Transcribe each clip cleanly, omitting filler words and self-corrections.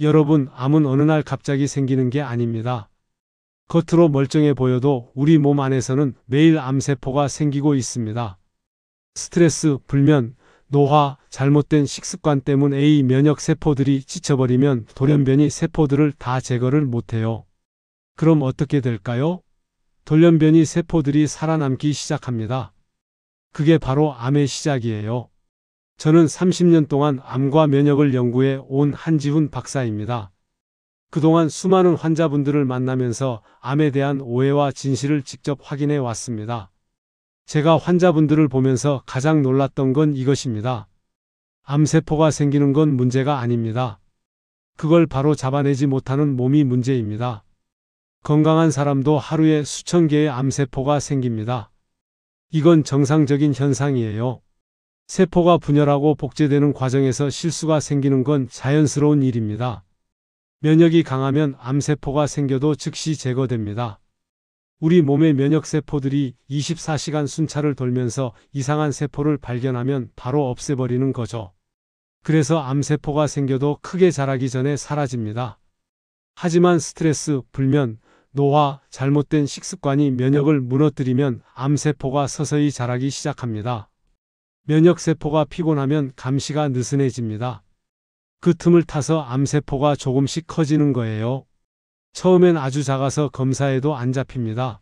여러분, 암은 어느 날 갑자기 생기는 게 아닙니다. 겉으로 멀쩡해 보여도 우리 몸 안에서는 매일 암세포가 생기고 있습니다. 스트레스, 불면, 노화, 잘못된 식습관 때문 A 면역 세포들이 지쳐버리면 돌연변이 세포들을 다 제거를 못해요. 그럼 어떻게 될까요? 돌연변이 세포들이 살아남기 시작합니다. 그게 바로 암의 시작이에요. 저는 30년 동안 암과 면역을 연구해 온 한지훈 박사입니다. 그동안 수많은 환자분들을 만나면서 암에 대한 오해와 진실을 직접 확인해 왔습니다. 제가 환자분들을 보면서 가장 놀랐던 건 이것입니다. 암세포가 생기는 건 문제가 아닙니다. 그걸 바로 잡아내지 못하는 몸이 문제입니다. 건강한 사람도 하루에 수천 개의 암세포가 생깁니다. 이건 정상적인 현상이에요. 세포가 분열하고 복제되는 과정에서 실수가 생기는 건 자연스러운 일입니다. 면역이 강하면 암세포가 생겨도 즉시 제거됩니다. 우리 몸의 면역세포들이 24시간 순찰을 돌면서 이상한 세포를 발견하면 바로 없애버리는 거죠. 그래서 암세포가 생겨도 크게 자라기 전에 사라집니다. 하지만 스트레스, 불면, 노화, 잘못된 식습관이 면역을 무너뜨리면 암세포가 서서히 자라기 시작합니다. 면역세포가 피곤하면 감시가 느슨해집니다. 그 틈을 타서 암세포가 조금씩 커지는 거예요. 처음엔 아주 작아서 검사해도 안 잡힙니다.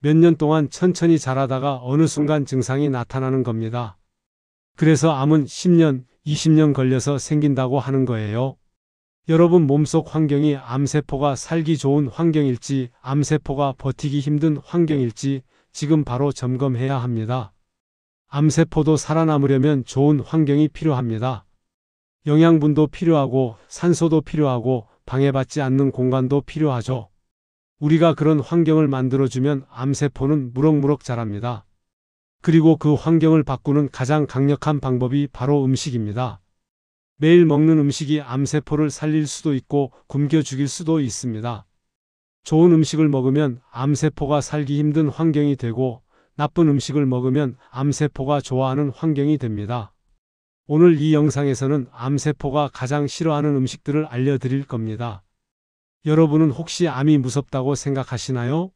몇 년 동안 천천히 자라다가 어느 순간 증상이 나타나는 겁니다. 그래서 암은 10년, 20년 걸려서 생긴다고 하는 거예요. 여러분 몸속 환경이 암세포가 살기 좋은 환경일지, 암세포가 버티기 힘든 환경일지 지금 바로 점검해야 합니다. 암세포도 살아남으려면 좋은 환경이 필요합니다. 영양분도 필요하고 산소도 필요하고 방해받지 않는 공간도 필요하죠. 우리가 그런 환경을 만들어주면 암세포는 무럭무럭 자랍니다. 그리고 그 환경을 바꾸는 가장 강력한 방법이 바로 음식입니다. 매일 먹는 음식이 암세포를 살릴 수도 있고 굶겨 죽일 수도 있습니다. 좋은 음식을 먹으면 암세포가 살기 힘든 환경이 되고 나쁜 음식을 먹으면 암세포가 좋아하는 환경이 됩니다. 오늘 이 영상에서는 암세포가 가장 싫어하는 음식들을 알려드릴 겁니다. 여러분은 혹시 암이 무섭다고 생각하시나요?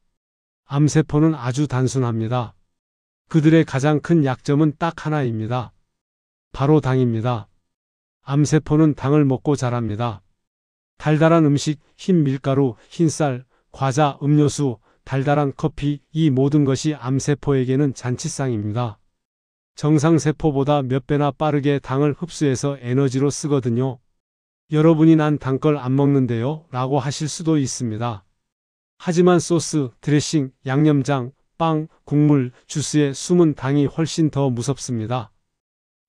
암세포는 아주 단순합니다. 그들의 가장 큰 약점은 딱 하나입니다. 바로 당입니다. 암세포는 당을 먹고 자랍니다. 달달한 음식, 흰 밀가루, 흰쌀, 과자, 음료수, 달달한 커피, 이 모든 것이 암세포에게는 잔치상입니다. 정상세포보다 몇 배나 빠르게 당을 흡수해서 에너지로 쓰거든요. 여러분이 난 단 걸 안 먹는데요? 라고 하실 수도 있습니다. 하지만 소스, 드레싱, 양념장, 빵, 국물, 주스에 숨은 당이 훨씬 더 무섭습니다.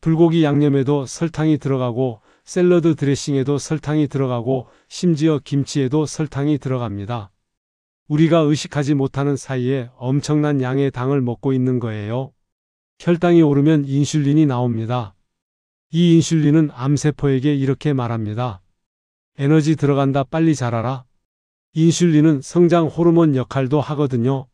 불고기 양념에도 설탕이 들어가고 샐러드 드레싱에도 설탕이 들어가고 심지어 김치에도 설탕이 들어갑니다. 우리가 의식하지 못하는 사이에 엄청난 양의 당을 먹고 있는 거예요. 혈당이 오르면 인슐린이 나옵니다. 이 인슐린은 암세포에게 이렇게 말합니다. 에너지 들어간다, 빨리 자라라. 인슐린은 성장 호르몬 역할도 하거든요.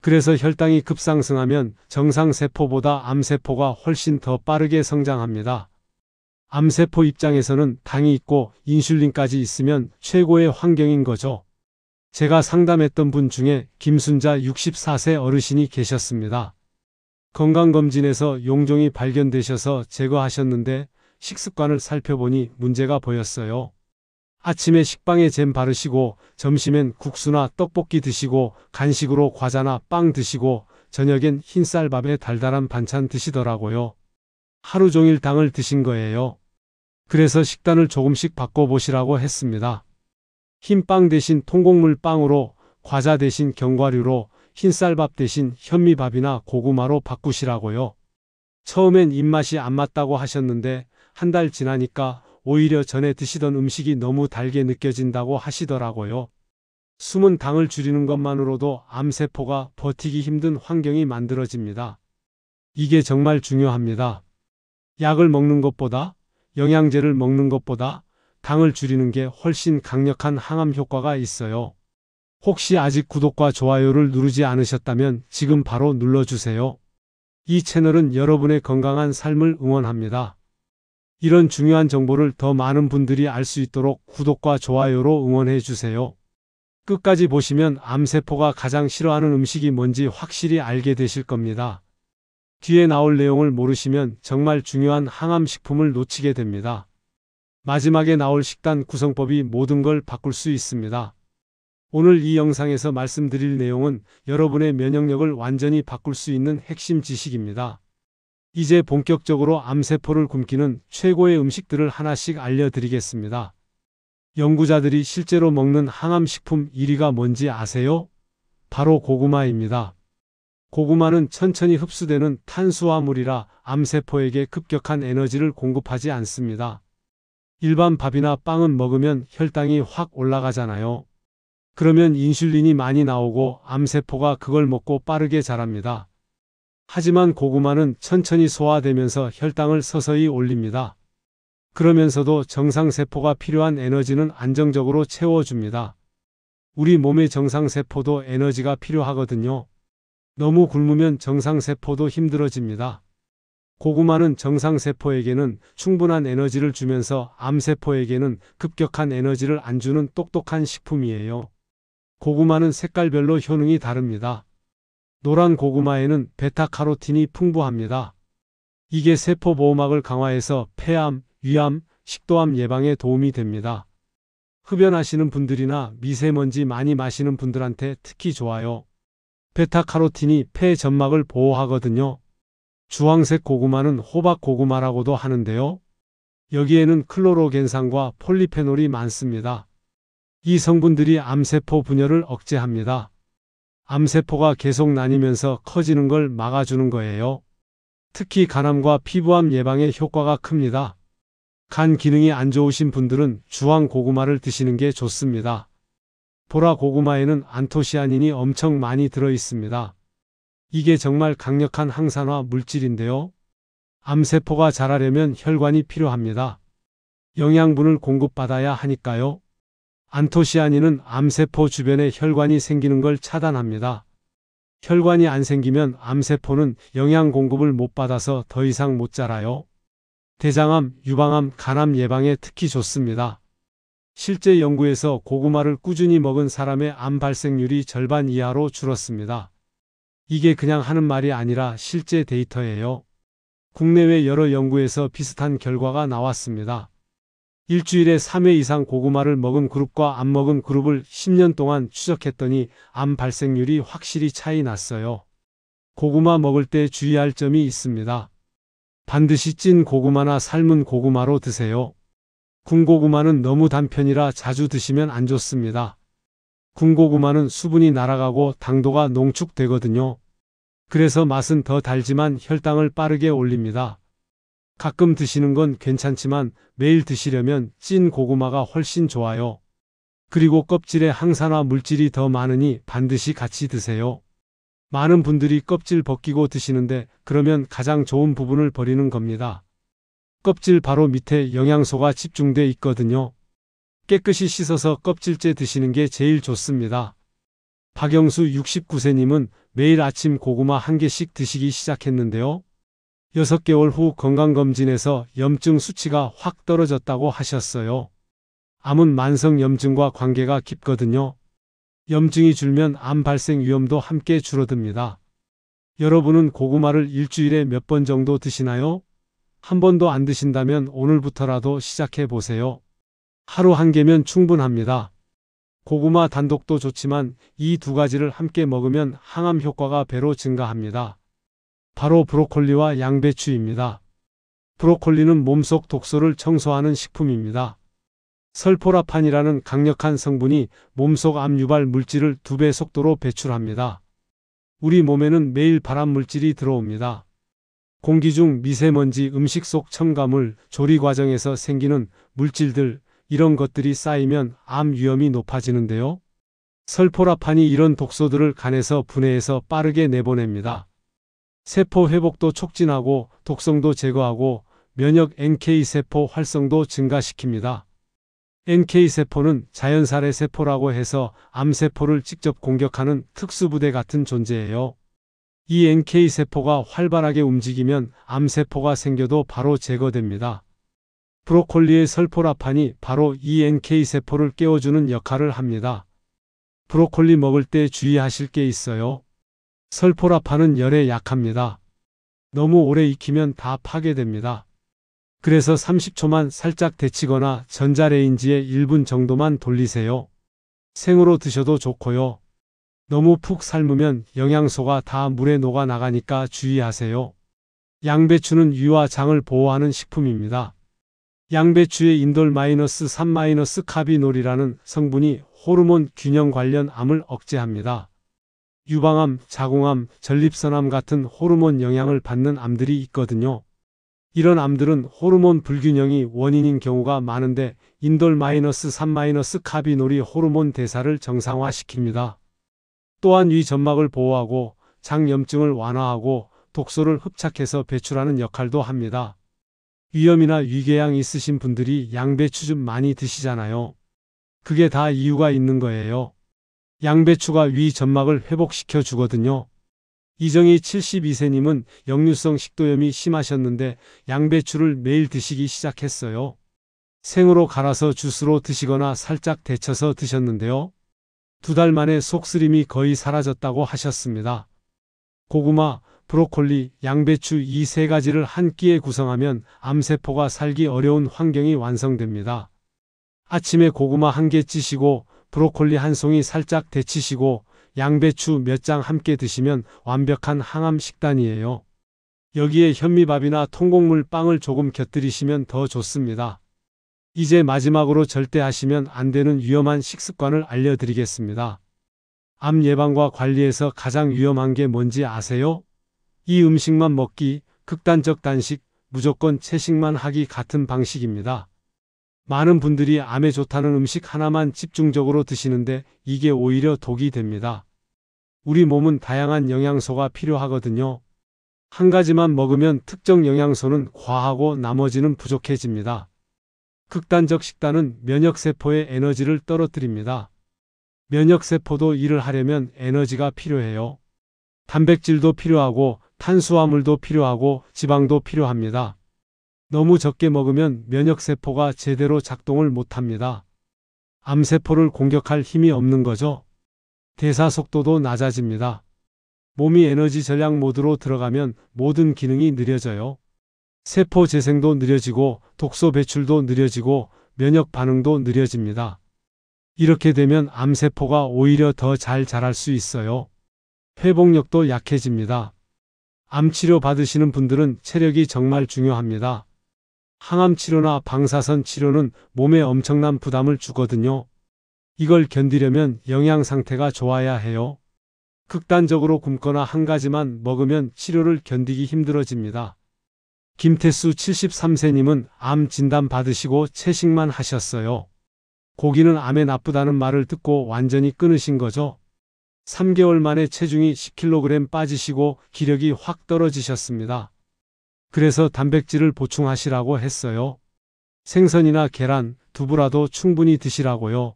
그래서 혈당이 급상승하면 정상세포보다 암세포가 훨씬 더 빠르게 성장합니다. 암세포 입장에서는 당이 있고 인슐린까지 있으면 최고의 환경인 거죠. 제가 상담했던 분 중에 김순자 64세 어르신이 계셨습니다. 건강검진에서 용종이 발견되셔서 제거하셨는데 식습관을 살펴보니 문제가 보였어요. 아침에 식빵에 잼 바르시고 점심엔 국수나 떡볶이 드시고 간식으로 과자나 빵 드시고 저녁엔 흰쌀밥에 달달한 반찬 드시더라고요. 하루 종일 당을 드신 거예요. 그래서 식단을 조금씩 바꿔보시라고 했습니다. 흰빵 대신 통곡물 빵으로, 과자 대신 견과류로, 흰쌀밥 대신 현미밥이나 고구마로 바꾸시라고요. 처음엔 입맛이 안 맞다고 하셨는데 한 달 지나니까 오히려 전에 드시던 음식이 너무 달게 느껴진다고 하시더라고요. 숨은 당을 줄이는 것만으로도 암세포가 버티기 힘든 환경이 만들어집니다. 이게 정말 중요합니다. 약을 먹는 것보다, 영양제를 먹는 것보다 당을 줄이는 게 훨씬 강력한 항암 효과가 있어요. 혹시 아직 구독과 좋아요를 누르지 않으셨다면 지금 바로 눌러주세요. 이 채널은 여러분의 건강한 삶을 응원합니다. 이런 중요한 정보를 더 많은 분들이 알 수 있도록 구독과 좋아요로 응원해 주세요. 끝까지 보시면 암세포가 가장 싫어하는 음식이 뭔지 확실히 알게 되실 겁니다. 뒤에 나올 내용을 모르시면 정말 중요한 항암식품을 놓치게 됩니다. 마지막에 나올 식단 구성법이 모든 걸 바꿀 수 있습니다. 오늘 이 영상에서 말씀드릴 내용은 여러분의 면역력을 완전히 바꿀 수 있는 핵심 지식입니다. 이제 본격적으로 암세포를 굶기는 최고의 음식들을 하나씩 알려드리겠습니다. 연구자들이 실제로 먹는 항암식품 1위가 뭔지 아세요? 바로 고구마입니다. 고구마는 천천히 흡수되는 탄수화물이라 암세포에게 급격한 에너지를 공급하지 않습니다. 일반 밥이나 빵은 먹으면 혈당이 확 올라가잖아요. 그러면 인슐린이 많이 나오고 암세포가 그걸 먹고 빠르게 자랍니다. 하지만 고구마는 천천히 소화되면서 혈당을 서서히 올립니다. 그러면서도 정상세포가 필요한 에너지는 안정적으로 채워줍니다. 우리 몸의 정상세포도 에너지가 필요하거든요. 너무 굶으면 정상세포도 힘들어집니다. 고구마는 정상세포에게는 충분한 에너지를 주면서 암세포에게는 급격한 에너지를 안 주는 똑똑한 식품이에요. 고구마는 색깔별로 효능이 다릅니다. 노란 고구마에는 베타카로틴이 풍부합니다. 이게 세포 보호막을 강화해서 폐암, 위암, 식도암 예방에 도움이 됩니다. 흡연하시는 분들이나 미세먼지 많이 마시는 분들한테 특히 좋아요. 베타카로틴이 폐 점막을 보호하거든요. 주황색 고구마는 호박 고구마라고도 하는데요. 여기에는 클로로겐산과 폴리페놀이 많습니다. 이 성분들이 암세포 분열을 억제합니다. 암세포가 계속 나뉘면서 커지는 걸 막아주는 거예요. 특히 간암과 피부암 예방에 효과가 큽니다. 간 기능이 안 좋으신 분들은 주황 고구마를 드시는 게 좋습니다. 보라 고구마에는 안토시아닌이 엄청 많이 들어 있습니다. 이게 정말 강력한 항산화 물질인데요. 암세포가 자라려면 혈관이 필요합니다. 영양분을 공급받아야 하니까요. 안토시아닌은 암세포 주변에 혈관이 생기는 걸 차단합니다. 혈관이 안 생기면 암세포는 영양 공급을 못 받아서 더 이상 못 자라요. 대장암, 유방암, 간암 예방에 특히 좋습니다. 실제 연구에서 고구마를 꾸준히 먹은 사람의 암 발생률이 절반 이하로 줄었습니다. 이게 그냥 하는 말이 아니라 실제 데이터예요. 국내외 여러 연구에서 비슷한 결과가 나왔습니다. 일주일에 3회 이상 고구마를 먹은 그룹과 안 먹은 그룹을 10년 동안 추적했더니 암 발생률이 확실히 차이 났어요. 고구마 먹을 때 주의할 점이 있습니다. 반드시 찐 고구마나 삶은 고구마로 드세요. 군고구마는 너무 단 편이라 자주 드시면 안 좋습니다. 군고구마는 수분이 날아가고 당도가 농축되거든요. 그래서 맛은 더 달지만 혈당을 빠르게 올립니다. 가끔 드시는 건 괜찮지만 매일 드시려면 찐 고구마가 훨씬 좋아요. 그리고 껍질에 항산화 물질이 더 많으니 반드시 같이 드세요. 많은 분들이 껍질 벗기고 드시는데 그러면 가장 좋은 부분을 버리는 겁니다. 껍질 바로 밑에 영양소가 집중돼 있거든요. 깨끗이 씻어서 껍질째 드시는 게 제일 좋습니다. 박영수 69세님은 매일 아침 고구마 1개씩 드시기 시작했는데요. 6개월 후 건강검진에서 염증 수치가 확 떨어졌다고 하셨어요. 암은 만성염증과 관계가 깊거든요. 염증이 줄면 암 발생 위험도 함께 줄어듭니다. 여러분은 고구마를 일주일에 몇 번 정도 드시나요? 한 번도 안 드신다면 오늘부터라도 시작해 보세요. 하루 1개면 충분합니다. 고구마 단독도 좋지만 이 두 가지를 함께 먹으면 항암 효과가 배로 증가합니다. 바로 브로콜리와 양배추입니다. 브로콜리는 몸속 독소를 청소하는 식품입니다. 설포라판이라는 강력한 성분이 몸속 암 유발 물질을 2배 속도로 배출합니다. 우리 몸에는 매일 발암 물질이 들어옵니다. 공기 중 미세먼지, 음식 속 첨가물, 조리 과정에서 생기는 물질들, 이런 것들이 쌓이면 암 위험이 높아지는데요. 설포라판이 이런 독소들을 간에서 분해해서 빠르게 내보냅니다. 세포 회복도 촉진하고 독성도 제거하고 면역 NK세포 활성도 증가시킵니다. NK세포는 자연살해 세포라고 해서 암세포를 직접 공격하는 특수부대 같은 존재예요. 이 NK세포가 활발하게 움직이면 암세포가 생겨도 바로 제거됩니다. 브로콜리의 설포라판이 바로 이 NK세포를 깨워주는 역할을 합니다. 브로콜리 먹을 때 주의하실 게 있어요. 설포라판은 열에 약합니다. 너무 오래 익히면 다 파괴됩니다. 그래서 30초만 살짝 데치거나 전자레인지에 1분 정도만 돌리세요. 생으로 드셔도 좋고요. 너무 푹 삶으면 영양소가 다 물에 녹아 나가니까 주의하세요. 양배추는 위와 장을 보호하는 식품입니다. 양배추의 인돌-3-카비놀이라는 성분이 호르몬 균형 관련 암을 억제합니다. 유방암, 자궁암, 전립선암 같은 호르몬 영향을 받는 암들이 있거든요. 이런 암들은 호르몬 불균형이 원인인 경우가 많은데 인돌-3-카비놀이 호르몬 대사를 정상화시킵니다. 또한 위 점막을 보호하고 장염증을 완화하고 독소를 흡착해서 배출하는 역할도 합니다. 위염이나 위궤양 있으신 분들이 양배추 좀 많이 드시잖아요. 그게 다 이유가 있는 거예요. 양배추가 위 점막을 회복시켜 주거든요. 이정희 72세님은 역류성 식도염이 심하셨는데 양배추를 매일 드시기 시작했어요. 생으로 갈아서 주스로 드시거나 살짝 데쳐서 드셨는데요. 2달 만에 속쓰림이 거의 사라졌다고 하셨습니다. 고구마, 브로콜리, 양배추 이 세 가지를 한 끼에 구성하면 암세포가 살기 어려운 환경이 완성됩니다. 아침에 고구마 한 개 찌시고 브로콜리 한 송이 살짝 데치시고 양배추 몇 장 함께 드시면 완벽한 항암 식단이에요. 여기에 현미밥이나 통곡물 빵을 조금 곁들이시면 더 좋습니다. 이제 마지막으로 절대 하시면 안 되는 위험한 식습관을 알려드리겠습니다. 암 예방과 관리에서 가장 위험한 게 뭔지 아세요? 이 음식만 먹기, 극단적 단식, 무조건 채식만 하기 같은 방식입니다. 많은 분들이 암에 좋다는 음식 하나만 집중적으로 드시는데 이게 오히려 독이 됩니다. 우리 몸은 다양한 영양소가 필요하거든요. 한 가지만 먹으면 특정 영양소는 과하고 나머지는 부족해집니다. 극단적 식단은 면역세포의 에너지를 떨어뜨립니다. 면역세포도 일을 하려면 에너지가 필요해요. 단백질도 필요하고 탄수화물도 필요하고 지방도 필요합니다. 너무 적게 먹으면 면역세포가 제대로 작동을 못합니다. 암세포를 공격할 힘이 없는 거죠. 대사 속도도 낮아집니다. 몸이 에너지 전략 모드로 들어가면 모든 기능이 느려져요. 세포 재생도 느려지고 독소 배출도 느려지고 면역 반응도 느려집니다. 이렇게 되면 암세포가 오히려 더 잘 자랄 수 있어요. 회복력도 약해집니다. 암치료 받으시는 분들은 체력이 정말 중요합니다. 항암 치료나 방사선 치료는 몸에 엄청난 부담을 주거든요. 이걸 견디려면 영양 상태가 좋아야 해요. 극단적으로 굶거나 한 가지만 먹으면 치료를 견디기 힘들어집니다. 김태수 73세님은 암 진단 받으시고 채식만 하셨어요. 고기는 암에 나쁘다는 말을 듣고 완전히 끊으신 거죠. 3개월 만에 체중이 10kg 빠지시고 기력이 확 떨어지셨습니다. 그래서 단백질을 보충하시라고 했어요. 생선이나 계란, 두부라도 충분히 드시라고요.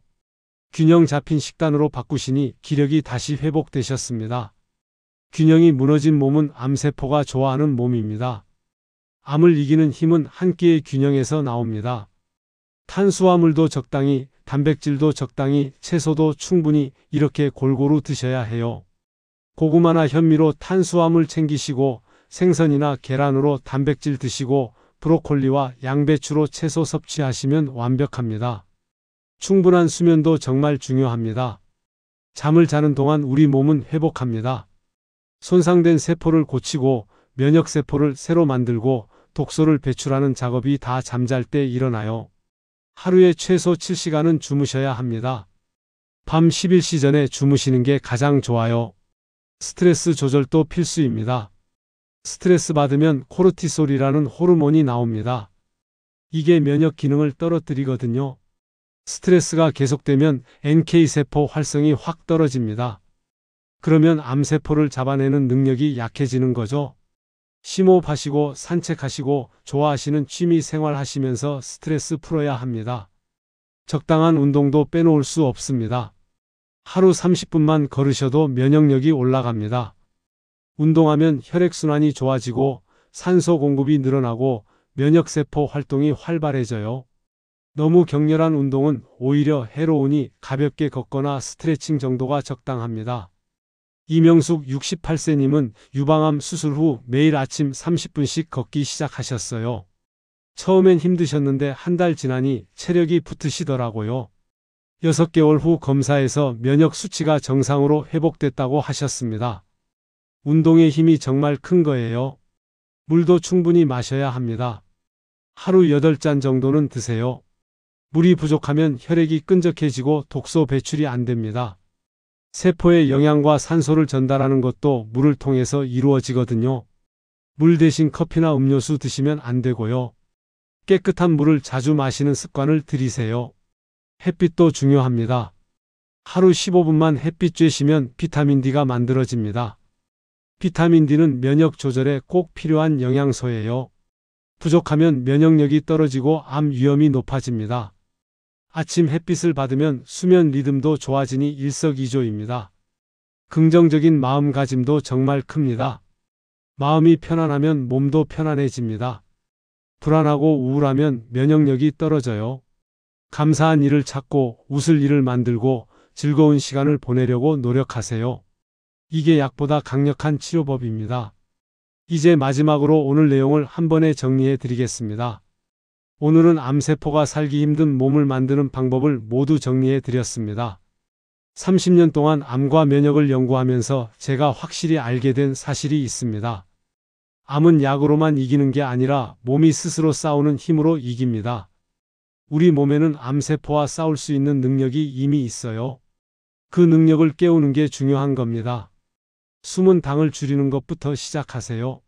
균형 잡힌 식단으로 바꾸시니 기력이 다시 회복되셨습니다. 균형이 무너진 몸은 암세포가 좋아하는 몸입니다. 암을 이기는 힘은 한 끼의 균형에서 나옵니다. 탄수화물도 적당히, 단백질도 적당히, 채소도 충분히 이렇게 골고루 드셔야 해요. 고구마나 현미로 탄수화물 챙기시고 생선이나 계란으로 단백질 드시고 브로콜리와 양배추로 채소 섭취하시면 완벽합니다. 충분한 수면도 정말 중요합니다. 잠을 자는 동안 우리 몸은 회복합니다. 손상된 세포를 고치고 면역세포를 새로 만들고 독소를 배출하는 작업이 다 잠잘 때 일어나요. 하루에 최소 7시간은 주무셔야 합니다. 밤 11시 전에 주무시는 게 가장 좋아요. 스트레스 조절도 필수입니다. 스트레스 받으면 코르티솔이라는 호르몬이 나옵니다. 이게 면역 기능을 떨어뜨리거든요. 스트레스가 계속되면 NK세포 활성이 확 떨어집니다. 그러면 암세포를 잡아내는 능력이 약해지는 거죠. 심호흡하시고 산책하시고 좋아하시는 취미 생활 하시면서 스트레스 풀어야 합니다. 적당한 운동도 빼놓을 수 없습니다. 하루 30분만 걸으셔도 면역력이 올라갑니다. 운동하면 혈액순환이 좋아지고 산소 공급이 늘어나고 면역세포 활동이 활발해져요. 너무 격렬한 운동은 오히려 해로우니 가볍게 걷거나 스트레칭 정도가 적당합니다. 이명숙 68세님은 유방암 수술 후 매일 아침 30분씩 걷기 시작하셨어요. 처음엔 힘드셨는데 한 달 지나니 체력이 붙으시더라고요. 6개월 후 검사에서 면역 수치가 정상으로 회복됐다고 하셨습니다. 운동의 힘이 정말 큰 거예요. 물도 충분히 마셔야 합니다. 하루 8잔 정도는 드세요. 물이 부족하면 혈액이 끈적해지고 독소 배출이 안 됩니다. 세포에 영양과 산소를 전달하는 것도 물을 통해서 이루어지거든요. 물 대신 커피나 음료수 드시면 안 되고요. 깨끗한 물을 자주 마시는 습관을 들이세요. 햇빛도 중요합니다. 하루 15분만 햇빛 쬐시면 비타민 D가 만들어집니다. 비타민 D는 면역 조절에 꼭 필요한 영양소예요. 부족하면 면역력이 떨어지고 암 위험이 높아집니다. 아침 햇빛을 받으면 수면 리듬도 좋아지니 일석이조입니다. 긍정적인 마음가짐도 정말 큽니다. 마음이 편안하면 몸도 편안해집니다. 불안하고 우울하면 면역력이 떨어져요. 감사한 일을 찾고 웃을 일을 만들고 즐거운 시간을 보내려고 노력하세요. 이게 약보다 강력한 치료법입니다. 이제 마지막으로 오늘 내용을 한 번에 정리해 드리겠습니다. 오늘은 암세포가 살기 힘든 몸을 만드는 방법을 모두 정리해 드렸습니다. 30년 동안 암과 면역을 연구하면서 제가 확실히 알게 된 사실이 있습니다. 암은 약으로만 이기는 게 아니라 몸이 스스로 싸우는 힘으로 이깁니다. 우리 몸에는 암세포와 싸울 수 있는 능력이 이미 있어요. 그 능력을 깨우는 게 중요한 겁니다. 숨은 당을 줄이는 것부터 시작하세요.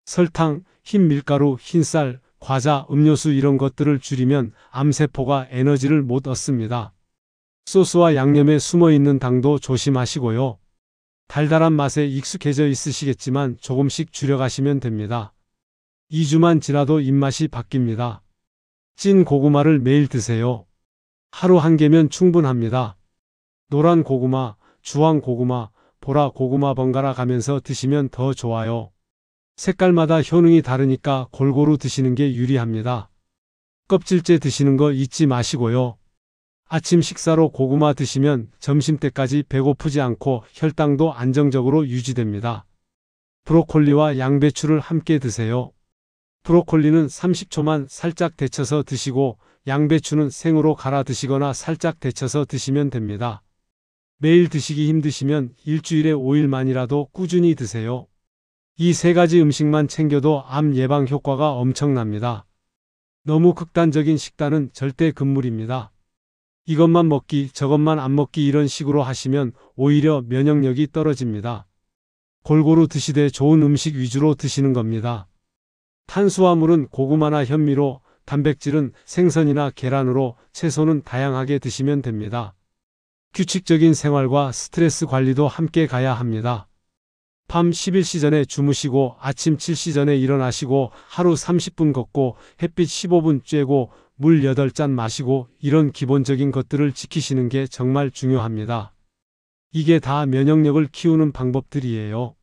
설탕, 흰 밀가루, 흰쌀, 과자, 음료수 이런 것들을 줄이면 암세포가 에너지를 못 얻습니다. 소스와 양념에 숨어있는 당도 조심하시고요. 달달한 맛에 익숙해져 있으시겠지만 조금씩 줄여가시면 됩니다. 2주만 지나도 입맛이 바뀝니다. 찐 고구마를 매일 드세요. 하루 1개면 충분합니다. 노란 고구마, 주황 고구마, 보라 고구마 번갈아 가면서 드시면 더 좋아요. 색깔마다 효능이 다르니까 골고루 드시는 게 유리합니다. 껍질째 드시는 거 잊지 마시고요. 아침 식사로 고구마 드시면 점심때까지 배고프지 않고 혈당도 안정적으로 유지됩니다. 브로콜리와 양배추를 함께 드세요. 브로콜리는 30초만 살짝 데쳐서 드시고 양배추는 생으로 갈아 드시거나 살짝 데쳐서 드시면 됩니다. 매일 드시기 힘드시면 일주일에 5일만이라도 꾸준히 드세요. 이 3가지 음식만 챙겨도 암 예방 효과가 엄청납니다. 너무 극단적인 식단은 절대 금물입니다. 이것만 먹기, 저것만 안 먹기 이런 식으로 하시면 오히려 면역력이 떨어집니다. 골고루 드시되 좋은 음식 위주로 드시는 겁니다. 탄수화물은 고구마나 현미로, 단백질은 생선이나 계란으로, 채소는 다양하게 드시면 됩니다. 규칙적인 생활과 스트레스 관리도 함께 가야 합니다. 밤 11시 전에 주무시고 아침 7시 전에 일어나시고 하루 30분 걷고 햇빛 15분 쬐고 물 8잔 마시고 이런 기본적인 것들을 지키시는 게 정말 중요합니다. 이게 다 면역력을 키우는 방법들이에요.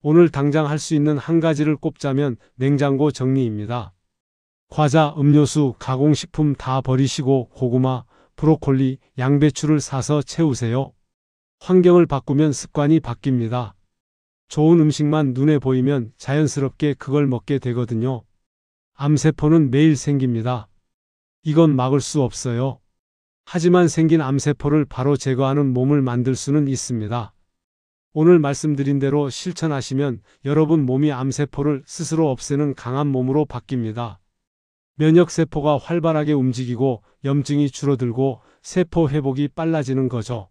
오늘 당장 할 수 있는 한 가지를 꼽자면 냉장고 정리입니다. 과자, 음료수, 가공식품 다 버리시고 고구마, 브로콜리, 양배추를 사서 채우세요. 환경을 바꾸면 습관이 바뀝니다. 좋은 음식만 눈에 보이면 자연스럽게 그걸 먹게 되거든요. 암세포는 매일 생깁니다. 이건 막을 수 없어요. 하지만 생긴 암세포를 바로 제거하는 몸을 만들 수는 있습니다. 오늘 말씀드린 대로 실천하시면 여러분 몸이 암세포를 스스로 없애는 강한 몸으로 바뀝니다. 면역세포가 활발하게 움직이고 염증이 줄어들고 세포 회복이 빨라지는 거죠.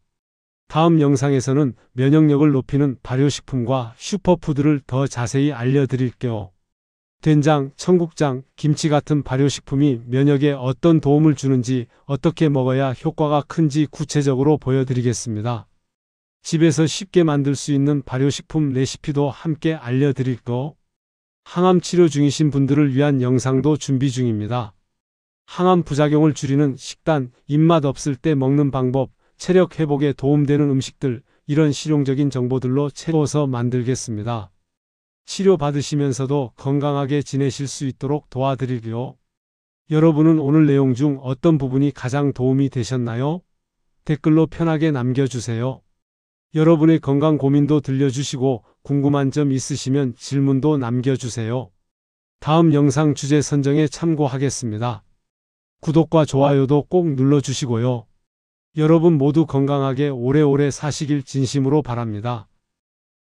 다음 영상에서는 면역력을 높이는 발효식품과 슈퍼푸드를 더 자세히 알려드릴게요. 된장, 청국장, 김치 같은 발효식품이 면역에 어떤 도움을 주는지, 어떻게 먹어야 효과가 큰지 구체적으로 보여드리겠습니다. 집에서 쉽게 만들 수 있는 발효식품 레시피도 함께 알려드릴게요. 항암 치료 중이신 분들을 위한 영상도 준비 중입니다. 항암 부작용을 줄이는 식단, 입맛 없을 때 먹는 방법, 체력 회복에 도움되는 음식들, 이런 실용적인 정보들로 채워서 만들겠습니다. 치료받으시면서도 건강하게 지내실 수 있도록 도와드리고요. 여러분은 오늘 내용 중 어떤 부분이 가장 도움이 되셨나요? 댓글로 편하게 남겨주세요. 여러분의 건강 고민도 들려주시고 궁금한 점 있으시면 질문도 남겨주세요. 다음 영상 주제 선정에 참고하겠습니다. 구독과 좋아요도 꼭 눌러주시고요. 여러분 모두 건강하게 오래오래 사시길 진심으로 바랍니다.